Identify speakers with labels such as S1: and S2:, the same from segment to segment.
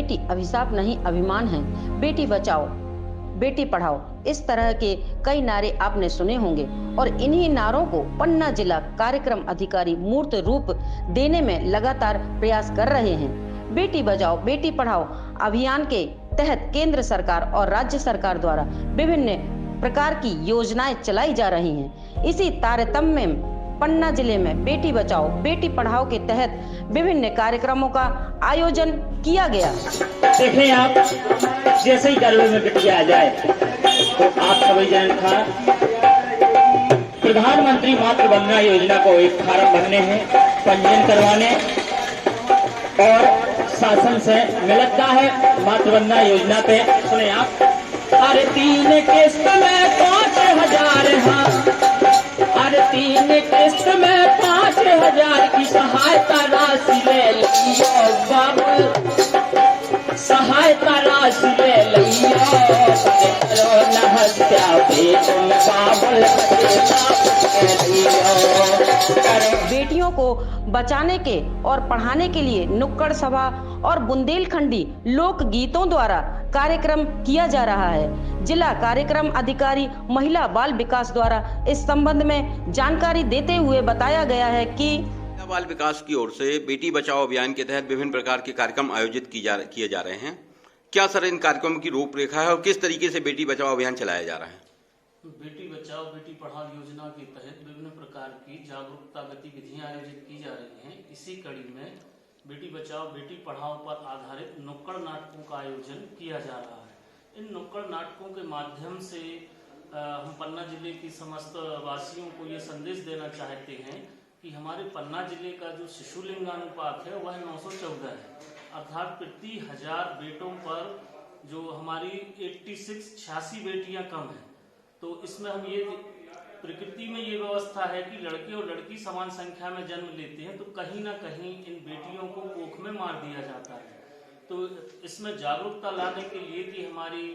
S1: बेटी अभिशाप नहीं अभिमान है, बेटी बचाओ बेटी पढ़ाओ, इस तरह के कई नारे आपने सुने होंगे और इन्हीं नारों को पन्ना जिला कार्यक्रम अधिकारी मूर्त रूप देने में लगातार प्रयास कर रहे हैं। बेटी बचाओ बेटी पढ़ाओ अभियान के तहत केंद्र सरकार और राज्य सरकार द्वारा विभिन्न प्रकार की योजनाएं चलाई जा रही हैं। इसी तारतम्य में पन्ना जिले में बेटी बचाओ बेटी पढ़ाओ के तहत विभिन्न कार्यक्रमों का आयोजन किया गया।
S2: देखें आप, जैसे ही गर्भ में बिटिया आ जाए तो आप सभी जन था प्रधानमंत्री मातृ वंदना योजना को एक फार्म भरने हैं, पंजीयन करवाने और शासन से मिलता है मातृ वंदना योजना पे। सुने आप, अरे 3 किस्त में 5000, हाँ अरे 3 किस्त में 5000 की सहायता राशि ले लियो बाबू, सहायता राशि ले लियो,
S1: बेटियों को बचाने के और पढ़ाने के लिए नुक्कड़ सभा और बुंदेलखंडी लोक गीतों द्वारा कार्यक्रम किया जा रहा है। जिला कार्यक्रम अधिकारी महिला बाल विकास द्वारा इस संबंध में जानकारी देते हुए बताया गया है कि
S3: बाल विकास की ओर से बेटी बचाओ अभियान के तहत विभिन्न प्रकार के कार्यक्रम आयोजित किए जा रहे हैं। क्या सर इन कार्यक्रमों की रूपरेखा है और किस तरीके से बेटी बचाओ अभियान चलाया जा रहा है?
S4: बेटी बचाओ बेटी पढ़ाओ योजना के तहत विभिन्न प्रकार की जागरूकता गतिविधियां आयोजित की जा रही हैं। इसी कड़ी में बेटी बचाओ बेटी पढ़ाओ पर आधारित नुक्कड़ नाटकों का आयोजन किया जा रहा है। इन नुक्कड़ नाटकों के माध्यम से हम पन्ना जिले की समस्त वासियों को ये संदेश देना चाहते हैं कि हमारे पन्ना जिले का जो शिशु लिंगानुपात है वह 914 है, अर्थात प्रति 1000 बेटों पर जो हमारी 86 बेटियां कम हैं। तो इसमें हम ये प्रकृति में ये व्यवस्था है कि लड़के और लड़की समान संख्या में जन्म लेते हैं, तो कहीं ना कहीं इन बेटियों को कोख में मार दिया जाता है। तो इसमें जागरूकता लाने के लिए कि हमारी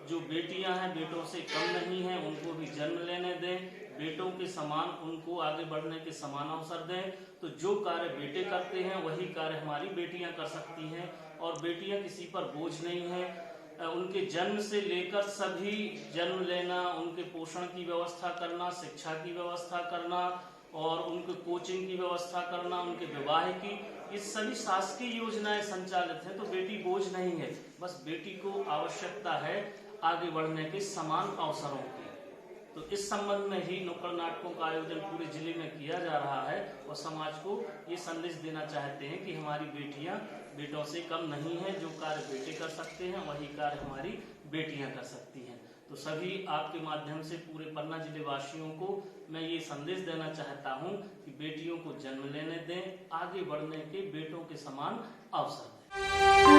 S4: जो बेटियां हैं बेटों से कम नहीं हैं, उनको भी जन्म लेने दें, बेटों के समान उनको आगे बढ़ने के समान अवसर दें। तो जो कार्य बेटे करते हैं वही कार्य हमारी बेटियां कर सकती हैं और बेटियां किसी पर बोझ नहीं हैं। उनके जन्म से लेकर सभी जन्म लेना, उनके पोषण की व्यवस्था करना, शिक्षा की व्यवस्था करना और उनके कोचिंग की व्यवस्था करना, उनके विवाह की, ये सभी शासकीय योजनाएं संचालित हैं। तो बेटी बोझ नहीं है, बस बेटी को आवश्यकता है आगे बढ़ने के समान अवसरों की। तो इस संबंध में ही नुक्कड़ नाटकों का आयोजन पूरे जिले में किया जा रहा है और समाज को ये संदेश देना चाहते हैं कि हमारी बेटियां बेटों से कम नहीं है। जो कार्य बेटे कर सकते हैं वही कार्य हमारी बेटियां कर सकती हैं। तो सभी आपके माध्यम से पूरे पन्ना जिले वासियों को मैं ये संदेश देना चाहता हूं कि बेटियों को जन्म लेने दें, आगे बढ़ने के बेटों के समान अवसर दें।